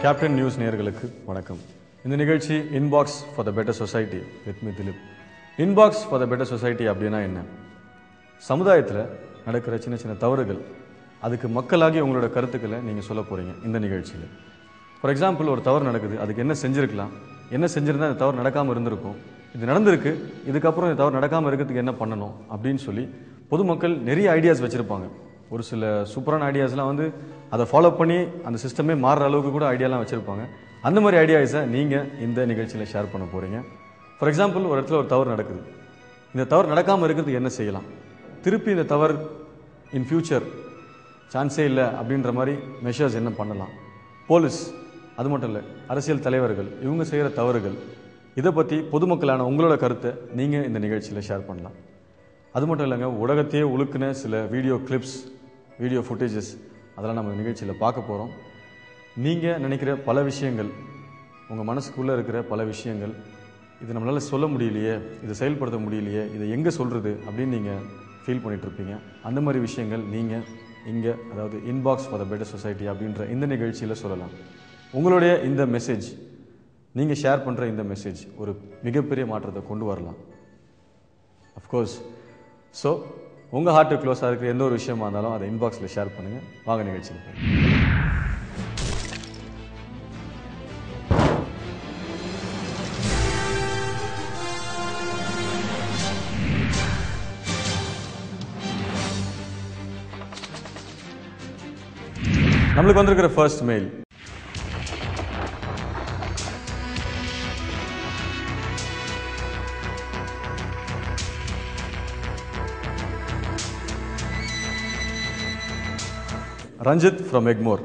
Captain news நேயர்களுக்கு வணக்கம். இந்த நிகழ்ச்சி inbox for the better society with me Dileep. Inbox for the better society அப்படின்னா என்ன? சமுதாயத்தில் நடக்கிற சின்ன சின்ன தவறுகள், அதுக்கு மக்களாகி உங்களோட கருத்துக்களை நீங்கள் சொல்ல போகிறீங்க இந்த நிகழ்ச்சியில். ஃபார் எக்ஸாம்பிள், ஒரு தவறு நடக்குது, அதுக்கு என்ன செஞ்சுருக்கலாம், என்ன செஞ்சுருந்தா இந்த தவறு நடக்காமல் இருந்திருக்கும், இது நடந்திருக்கு, இதுக்கப்புறம் இந்த தவறு நடக்காமல் இருக்கிறதுக்கு என்ன பண்ணணும் அப்படின்னு சொல்லி பொதுமக்கள் நிறைய ஐடியாஸ் வச்சுருப்பாங்க. ஒரு சில சூப்பரான ஐடியாஸ்லாம் வந்து அதை ஃபாலோ பண்ணி அந்த சிஸ்டமே மாறுற அளவுக்கு கூட ஐடியாலாம் வச்சுருப்பாங்க. அந்த மாதிரி ஐடியாஸை நீங்கள் இந்த நிகழ்ச்சியில் ஷேர் பண்ண போகிறீங்க. ஃபார் எக்ஸாம்பிள், ஒரு இடத்துல ஒரு தவறு நடக்குது, இந்த தவறு நடக்காமல் இருக்கிறதுக்கு என்ன செய்யலாம், திருப்பி இந்த தவறு இன் ஃபியூச்சர் சான்ஸே இல்லை அப்படின்ற மாதிரி மெஷர்ஸ் என்ன பண்ணலாம், போலீஸ், அது மட்டும் இல்லை அரசியல் தலைவர்கள், இவங்க செய்கிற தவறுகள், இதை பற்றி பொதுமக்களான உங்களோட கருத்தை நீங்கள் இந்த நிகழ்ச்சியில் ஷேர் பண்ணலாம். அது மட்டும் இல்லைங்க, உலகத்தையே உழுக்குன சில வீடியோ கிளிப்ஸ், வீடியோ ஃபுட்டேஜஸ், அதெல்லாம் நம்ம நிகழ்ச்சியில் பார்க்க போகிறோம். நீங்கள் நினைக்கிற பல விஷயங்கள், உங்கள் மனசுக்குள்ளே இருக்கிற பல விஷயங்கள், இது நம்மளால் சொல்ல முடியலையே, இதை செயல்படுத்த முடியலையே, இதை எங்கே சொல்கிறது அப்படின்னு நீங்கள் ஃபீல் பண்ணிகிட்ருப்பீங்க. அந்த மாதிரி விஷயங்கள் நீங்கள் இங்கே, அதாவது inbox for the better society அப்படின்ற இந்த நிகழ்ச்சியில் சொல்லலாம். உங்களுடைய இந்த மெசேஜ், நீங்கள் ஷேர் பண்ணுற இந்த மெசேஜ் ஒரு மிகப்பெரிய மாற்றத்தை கொண்டு வரலாம். அஃப்கோர்ஸ். ஸோ உங்கள் ஹார்ட்டு க்ளோஸாக இருக்கிற எந்த ஒரு விஷயமா இருந்தாலும் அதை இன்பாக்ஸில் ஷேர் பண்ணுங்கள். வாங்க நிகழ்ச்சியில் போய். நம்மளுக்கு வந்திருக்கிற first mail. Ranjit from Egmore.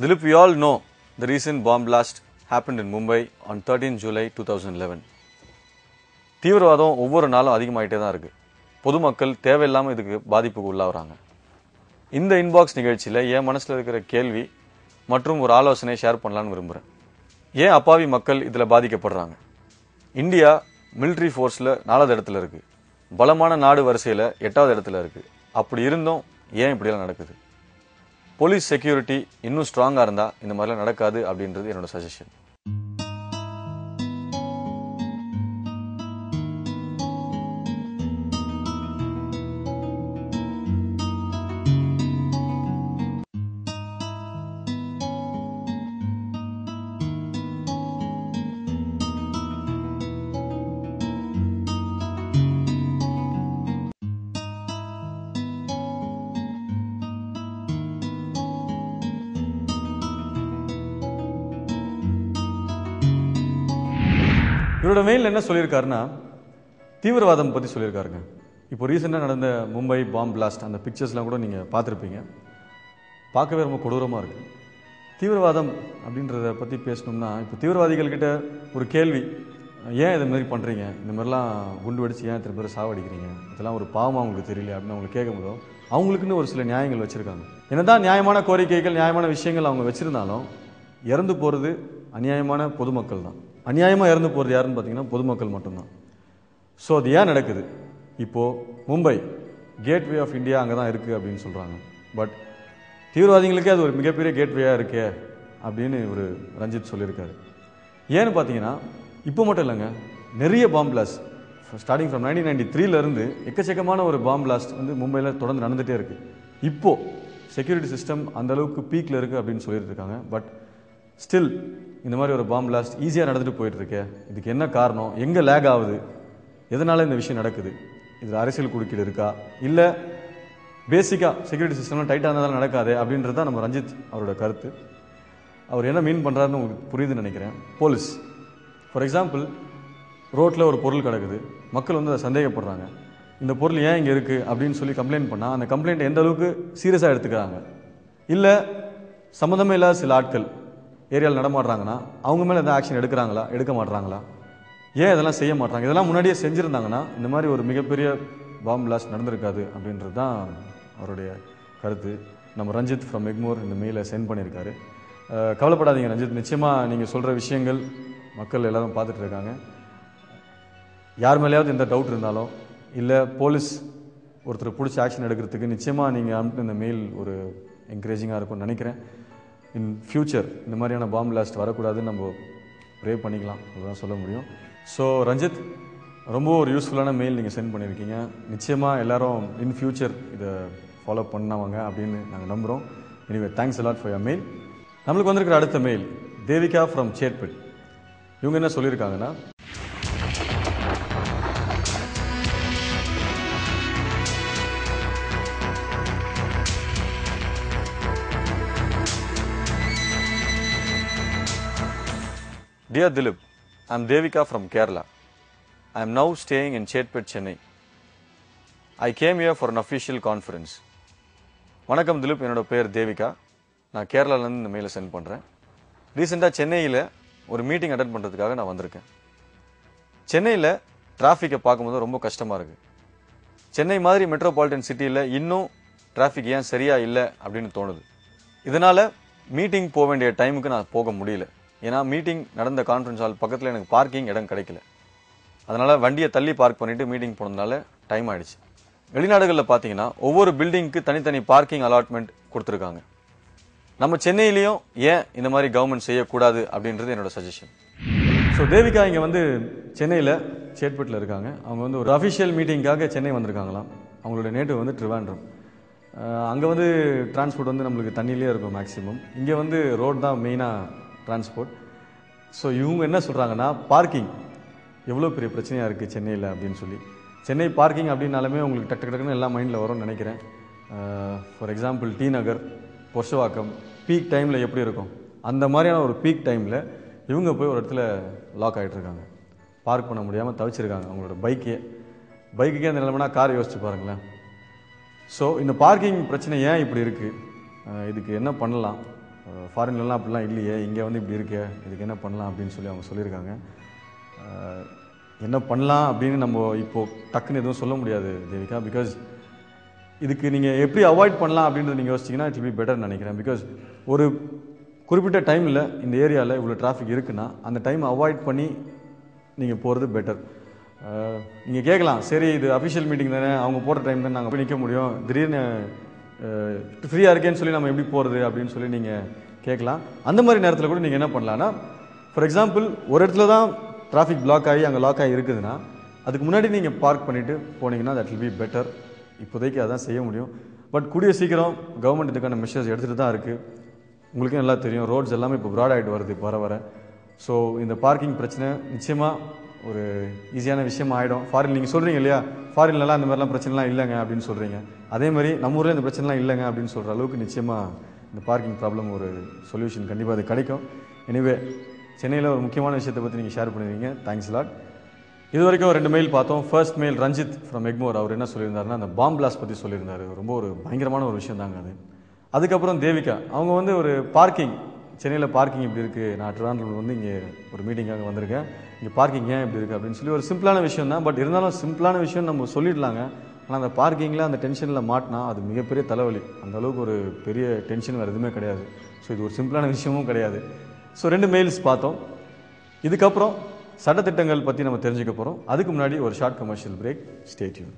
Dilip, we all know the recent bomb blast happened in Mumbai on 13 July 2011. தீவிரவாதம் ஒவ்வொரு நாளும் அதிகமாகிட்டே தான் இருக்குது. பொதுமக்கள் தேவையில்லாமல் இதுக்கு பாதிப்புக்கு உள்ளாகிறாங்க. இந்த இன்பாக்ஸ் நிகழ்ச்சியில் என் மனசில் இருக்கிற கேள்வி மற்றும் ஒரு ஆலோசனை ஷேர் பண்ணலான்னு விரும்புகிறேன். ஏன் அப்பாவி மக்கள் இதில் பாதிக்கப்படுறாங்க? இந்தியா மிலிட்ரி ஃபோர்ஸில் 4வது இடத்துல இருக்குது, பலமான நாடு வரிசையில் 8வது இடத்துல இருக்குது. அப்படி இருந்தும் ஏன் இப்படியெல்லாம் நடக்குது? போலீஸ் செக்யூரிட்டி இன்னும் ஸ்ட்ராங்காக இருந்தால் இந்த மாதிரிலாம் நடக்காது அப்படின்றது என்னோட சஜஷன். இவரோட மெயிலில் என்ன சொல்லியிருக்காருன்னா, தீவிரவாதம் பற்றி சொல்லியிருக்காருங்க. இப்போ ரீசெண்டாக நடந்த மும்பை பாம்பு பிளாஸ்ட், அந்த பிக்சர்ஸ்லாம் கூட நீங்கள் பார்த்துருப்பீங்க. பார்க்கவே ரொம்ப கொடூரமாக இருக்குது. தீவிரவாதம் அப்படின்றத பற்றி பேசணும்னா, இப்போ தீவிரவாதிகள்கிட்ட ஒரு கேள்வி, ஏன் இது மாதிரி பண்ணுறீங்க, இந்த மாதிரிலாம் குண்டு வெடிச்சு ஏன் இத்தனை பேர் சாவடிக்கிறீங்க, இதெல்லாம் ஒரு பாவமாக அவங்களுக்கு தெரியல அப்படின்னு அவங்களுக்கு கேட்கும்போதோ, அவங்களுக்குன்னு ஒரு சில நியாயங்கள் வச்சுருக்காங்க. என்னதான் நியாயமான கோரிக்கைகள், நியாயமான விஷயங்கள் அவங்க வச்சுருந்தாலும் இறந்து போகிறது அநியாயமான பொதுமக்கள் தான். அநியாயமாக இறந்து போகிறது யாருன்னு பார்த்தீங்கன்னா பொதுமக்கள் மட்டும்தான். ஸோ அது ஏன் நடக்குது? இப்போது மும்பை கேட்வே ஆஃப் இந்தியா அங்கே தான் இருக்குது அப்படின்னு சொல்கிறாங்க. பட் தீவிரவாதிகளுக்கே அது ஒரு மிகப்பெரிய கேட்வேயாக இருக்கே அப்படின்னு ஒரு ரஞ்சித் சொல்லியிருக்காரு. ஏன்னு பார்த்தீங்கன்னா, இப்போ மட்டும் இல்லைங்க, நிறைய பாம்பு பிளாஸ்ட் ஸ்டார்டிங் ஃப்ரம் 1993 எக்கச்சக்கமான ஒரு பாம்பு பிளாஸ்ட் வந்து மும்பையில் தொடர்ந்து நடந்துகிட்டே இருக்குது. இப்போது செக்யூரிட்டி சிஸ்டம் அந்தளவுக்கு பீக்கில் இருக்குது அப்படின்னு சொல்லிட்டு இருக்காங்க. பட் ஸ்டில் இந்த மாதிரி ஒரு பாம்பு பிளாஸ்ட் ஈஸியாக நடந்துட்டு போயிட்டுருக்கே, இதுக்கு என்ன காரணம், எங்கே லேக் ஆகுது, எதனால் இந்த விஷயம் நடக்குது, இதில் அரசியல் குறுக்கீடு இருக்கா, இல்லை பேசிக்காக செக்யூரிட்டி சிஸ்டம்லாம் டைட்டாக இருந்தாலும் நடக்காது அப்படின்றது தான் நம்ம ரஞ்சித் அவரோட கருத்து. அவர் என்ன மீன் பண்ணுறாருன்னு உங்களுக்கு புரியுதுன்னு நினைக்கிறேன். போலீஸ், ஃபார் எக்ஸாம்பிள், ரோட்டில் ஒரு பொருள் கிடக்குது, மக்கள் வந்து அதை சந்தேகப்படுறாங்க, இந்த பொருள் ஏன் இங்கே இருக்குது அப்படின்னு சொல்லி கம்ப்ளைண்ட் பண்ணால் அந்த கம்ப்ளைண்ட் எந்த அளவுக்கு சீரியஸாக எடுத்துக்கிறாங்க. இல்லை சம்மந்தமே இல்லாத சில ஆட்கள் ஏரியாவில் நடமாடுறாங்கன்னா அவங்க மேலே எதாவது ஆக்ஷன் எடுக்கிறாங்களா, எடுக்க மாட்டுறாங்களா, ஏன் இதெல்லாம் செய்ய மாட்டாங்க? இதெல்லாம் முன்னாடியே செஞ்சுருந்தாங்கன்னா இந்த மாதிரி ஒரு மிகப்பெரிய பாம்பு பிளாஸ்ட் நடந்திருக்காது அப்படின்றது தான் அவருடைய கருத்து. நம்ம ரஞ்சித் ஃப்ரம் எக்மோர் இந்த மெயிலை சென்ட் பண்ணியிருக்காரு. கவலைப்படாதீங்க ரஞ்சித், நிச்சயமாக நீங்கள் சொல்கிற விஷயங்கள் மக்கள் எல்லோரும் பார்த்துட்டு இருக்காங்க. யார் மேலேயாவது எந்த டவுட் இருந்தாலும், இல்லை போலீஸ் ஒருத்தர் பிடிச்சி ஆக்ஷன் எடுக்கிறதுக்கு நிச்சயமாக நீங்கள் அனுப்பின இந்த மெயில் ஒரு என்கரேஜிங்காக இருக்கும்னு நினைக்கிறேன். இன் ஃபியூச்சர் இந்த மாதிரியான பாம் பிளாஸ்ட் வரக்கூடாதுன்னு நம்ம ப்ரே பண்ணிக்கலாம், அதுதான் சொல்ல முடியும். ஸோ ரஞ்சித், ரொம்ப ஒரு யூஸ்ஃபுல்லான மெயில் நீங்கள் சென்ட் பண்ணியிருக்கீங்க. நிச்சயமாக எல்லாரும் இன் ஃபியூச்சர் இதை ஃபாலோ பண்ணவங்க அப்படின்னு நாங்கள் நம்புகிறோம். Anyway thanks a lot for your mail. நம்மளுக்கு வந்திருக்கிற அடுத்த மெயில் தேவிகா ஃப்ரம் சேட்பட். இவங்க என்ன சொல்லியிருக்காங்கன்னா, Dear Dilip, I am Devika from Kerala. I am now staying in Chetpet, Chennai. I came here for an official conference. வணக்கம் திலீப், என்னோட பேர் தேவிகா. நான் கேரளாலேருந்து இந்த மெயிலை சென்ட் பண்ணுறேன். ரீசெண்டாக சென்னையில் ஒரு மீட்டிங் அட்டென்ட் பண்ணுறதுக்காக நான் வந்திருக்கேன். சென்னையில் டிராஃபிக்கை பார்க்கும்போது ரொம்ப கஷ்டமாக இருக்குது. சென்னை மாதிரி மெட்ரோபாலிட்டன் சிட்டியில் இன்னும் டிராஃபிக் ஏன் சரியாக இல்லை அப்படின்னு தோணுது. இதனால் மீட்டிங் போக வேண்டிய டைமுக்கு நான் போக முடியல. ஏன்னா மீட்டிங் நடந்த கான்ஃபரன்ஸ் ஹால் பக்கத்தில் எனக்கு பார்க்கிங் இடம் கிடைக்கல. அதனால் வண்டியை தள்ளி பார்க் பண்ணிவிட்டு மீட்டிங் போனதுனால டைம் ஆகிடுச்சு. வெளிநாடுகளில் பார்த்தீங்கன்னா ஒவ்வொரு பில்டிங்க்கு தனித்தனி பார்க்கிங் அலாட்மெண்ட் கொடுத்துருக்காங்க. நம்ம சென்னையிலையும் ஏன் இந்த மாதிரி கவர்மெண்ட் செய்யக்கூடாது அப்படின்றது என்னோட சஜஷன். ஸோ தேவிகா இங்கே வந்து சென்னையில் சேட்பட்டில் இருக்காங்க. அவங்க வந்து ஒரு அஃபிஷியல் மீட்டிங்காக சென்னை வந்திருக்காங்களாம். அவங்களோட நேட்டிவ் வந்து ட்ரிவாண்ட்ரம். அங்கே வந்து டிரான்ஸ்போர்ட் வந்து நம்மளுக்கு தண்ணியிலே இருக்கும் மேக்ஸிமம். இங்கே வந்து ரோட் தான் மெயினாக டிரான்ஸ்போர்ட். ஸோ இவங்க என்ன சொல்கிறாங்கன்னா, பார்க்கிங் எவ்வளோ பெரிய பிரச்சனையாக இருக்குது சென்னையில் அப்படின்னு சொல்லி. சென்னை பார்க்கிங் அப்படின்னாலுமே உங்களுக்கு டக்கு டக்குன்னு எல்லாம் மைண்டில் வரும்னு நினைக்கிறேன். For example T Nagar, Purasawalkam peak டைமில் எப்படி இருக்கும், அந்த மாதிரியான ஒரு பீக் டைமில் இவங்க போய் ஒரு இடத்துல லாக் ஆகிட்டுருக்காங்க. பார்க் பண்ண முடியாமல் தவிச்சிருக்காங்க அவங்களோட பைக்குக்கே அந்த நிலைமைனா கார் யோசிச்சு பாருங்களேன். ஸோ இந்த பார்க்கிங் பிரச்சனை ஏன் இப்படி இருக்குது, இதுக்கு என்ன பண்ணலாம், ஃபாரின்லலாம் அப்படிலாம் இல்லையே, இங்கே வந்து இப்படி இருக்கே, இதுக்கு என்ன பண்ணலாம் அப்படின்னு சொல்லி அவங்க சொல்லியிருக்காங்க. என்ன பண்ணலாம் அப்படின்னு நம்ம இப்போது டக்குன்னு எதுவும் சொல்ல முடியாது தேவிகா. பிகாஸ் இதுக்கு நீங்கள் எப்படி அவாய்ட் பண்ணலாம் அப்படின்றது நீங்கள் யோசிச்சிங்கன்னா இட் வில் பி பெட்டர்னு நினைக்கிறேன். பிகாஸ் ஒரு குறிப்பிட்ட டைமில் இந்த ஏரியாவில் இவ்வளோ டிராஃபிக் இருக்குன்னா அந்த டைமை அவாய்ட் பண்ணி நீங்கள் போகிறது பெட்டர். நீங்கள் கேட்கலாம், சரி இது அஃபிஷியல் மீட்டிங் தானே, அவங்க போகிற டைம் தான் நாங்கள் போய் நிற்க முடியும், திடீர்னு ஃப்ரீயாக இருக்கேன்னு சொல்லி நம்ம எப்படி போகிறது அப்படின்னு சொல்லி நீங்கள் கேட்கலாம். அந்த மாதிரி நேரத்தில் கூட நீங்கள் என்ன பண்ணலான்னா, ஃபார் எக்ஸாம்பிள் ஒரு இடத்துல தான் டிராஃபிக் பிளாக் ஆகி அங்கே லாக் ஆகி இருக்குதுன்னா அதுக்கு முன்னாடி நீங்கள் பார்க் பண்ணிவிட்டு போனீங்கன்னா தட் வில் பி பெட்டர். இப்போதைக்கு அதான் செய்ய முடியும். பட் கூடிய சீக்கிரம் கவர்மெண்ட் இதுக்கான மெஷர்ஸ் எடுத்துகிட்டு தான் இருக்குது. உங்களுக்கும் நல்லா தெரியும், ரோட்ஸ் எல்லாமே இப்போ ப்ராட் ஆகிட்டு வருது வர. ஸோ இந்த பார்க்கிங் பிரச்சனை நிச்சயமாக ஒரு ஈஸியான விஷயம் ஆகிடும். ஃபாரின் நீங்கள் சொல்கிறீங்க இல்லையா, ஃபாரின்லலாம் இந்த மாதிரிலாம் பிரச்சனைலாம் இல்லைங்க அப்படின்னு சொல்கிறீங்க. அதே மாதிரி நம்ம ஊரில் இந்த பிரச்சனைலாம் இல்லைங்க அப்படின்னு சொல்கிற அளவுக்கு நிச்சயமாக இந்த பார்க்கிங் ப்ராப்ளம் ஒரு சொல்யூஷன் கண்டிப்பாக அது கிடைக்கும். எனிவே சென்னையில் ஒரு முக்கியமான விஷயத்தை பற்றி நீங்கள் ஷேர் பண்ணிடுவீங்க. Thanks lot. இது வரைக்கும் 2 மெயில் பார்த்தோம். First mail Ranjith from Egmore. அவர் என்ன சொல்லியிருந்தாருன்னா, அந்த பாம் பிளாஸ்ட் பற்றி சொல்லியிருந்தார். ரொம்ப ஒரு பயங்கரமான ஒரு விஷயம் தாங்க அது. அதுக்கப்புறம் தேவிகா அவங்க வந்து ஒரு பார்க்கிங், சென்னையில் பார்க்கிங் இப்படி இருக்குது, நான் ட்ரிவாண்ட்ரமில் வந்து இங்கே ஒரு மீட்டிங்காக வந்திருக்கேன், இங்கே பார்க்கிங் ஏன் இப்படி இருக்குது அப்படின்னு சொல்லி ஒரு சிம்பிளான விஷயம் தான். பட் இருந்தாலும் சிம்பிளான விஷயம் நம்ம சொல்லிடலாங்க. ஆனால் அந்த பார்க்கிங்கில் அந்த டென்ஷனில் மாட்டினா அது மிகப்பெரிய தலைவலி. அந்த அளவுக்கு ஒரு பெரிய டென்ஷன் வேறு எதுவுமே கிடையாது. ஸோ இது ஒரு சிம்பிளான விஷயமும் கிடையாது. ஸோ 2 மெயில்ஸ் பார்த்தோம். இதுக்கப்புறம் சட்டத்திட்டங்கள் பற்றி நம்ம தெரிஞ்சுக்க போகிறோம். அதுக்கு முன்னாடி ஒரு short commercial break. Stay tune.